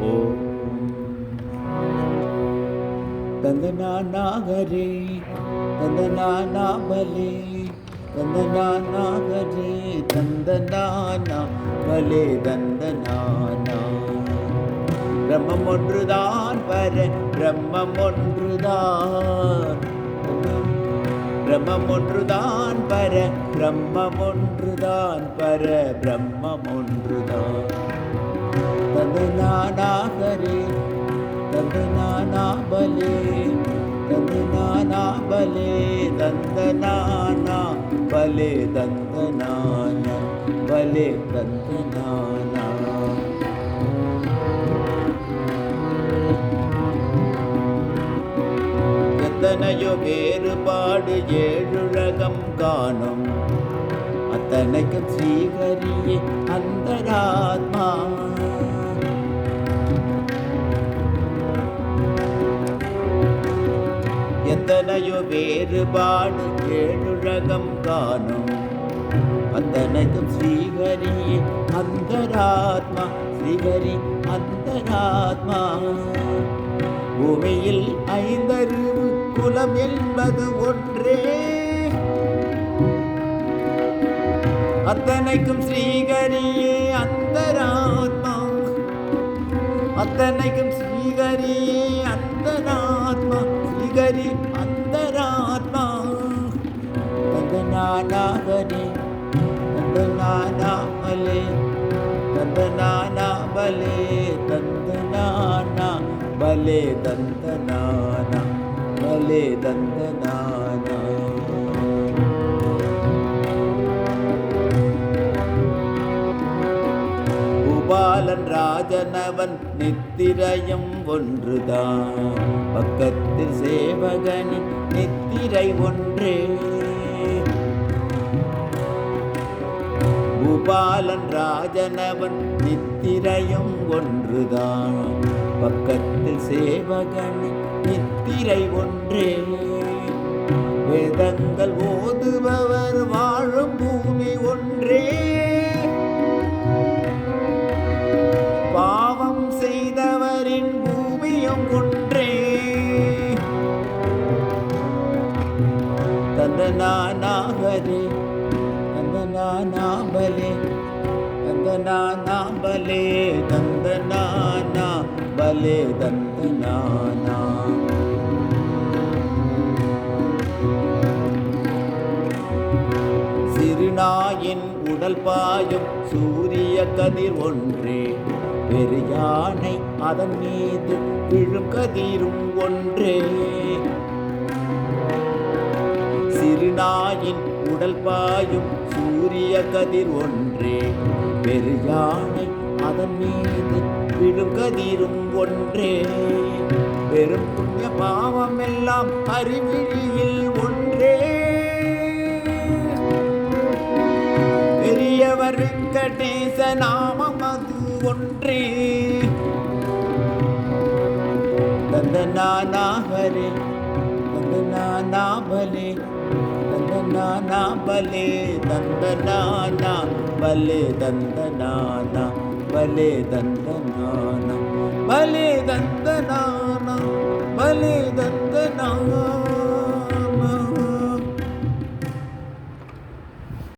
ஓம் தந்தனா ஹரே தந்தனா பலே தந்தனா ஹரே தந்தனா பலே தந்தனா. பிரம்மம் ஒன்றுதான் பர பிரம்மம் ஒன்றுதான் பிரம்மம் ஒன்றுதான் பர பிரம்மம் ஒன்றுதான் பர பிரம்மம் ஒன்றுதான். தந்தனா ஹரே தந்தனா பலே தந்தனா பலே தந்தனா பலே தந்தனா பலே தந்தனா. எத்தனையோ வேறுபாடு ஏழுலகம் காணும் அத்தனைக்கும் ஸ்ரீஹரியே அந்தராத்மா. எத்தனையோ வேறுபாடு ஏழுலகம் காணும் அத்தனைக்கும் ஸ்ரீஹரியே அந்தராத்மா. ஸ்ரீஹரி அந்தராத்மா. பூமியில் ஐந்தறிவு குலம் என்பது ஒன்றே, அத்தனைக்கும் ஸ்ரீஹரியே அந்தராத்மா. அத்தனைக்கும் ஸ்ரீஹரியே அந்தராத்மா. ஸ்ரீஹரி அந்தராத்மா. தந்தனா ஹரே தந்தனா பலே தந்தனா பலே தந்தனா பலே தந்தனா பலே தந்தனா. பூபாலன் ராஜனவன் நித்திரையும் ஒன்றுதான், பக்கத்தில் சேவகனின் நித்திரை ஒன்றே. பூபாலன் ராஜனவன் நித்திரையும் ஒன்றுதான், பக்கத்தில் சேவகனின் நித்திரை ஒன்றே. வேதங்கள் ஓதுபவர் வாழும் பூமி ஒன்றே, பாவம் செய்தவரின் பூமியும் ஒன்றே. தந்தனா ஹரே தந்தனா பலே தந்தனா பலே தந்தனா பலே தந்தனா. சிறுநாயின் உடல் பாயும் சூரிய கதிர் ஒன்றே, பெரு யானை அதன் மீது விழும் கதிரும் ஒன்றே. சிறுநாயின் உடல் பாயும் சூரிய கதிர் ஒன்றே, பெரு யானை அதன் மீது விழும் கதிரும் ஒன்றே. பெரும் புண்ணிய பாவம் எல்லாம் அறிவிழியில் ஒன்றே, பெரியவர் வெங்கடேச நாமம் அது ஒன்றே. தந்தனா ஹரே தந்தனா பலே தந்தனா பலே தந்தனா பலே தந்தனா பலே தந்தனா பலே தந்தனா பலே தந்தனா.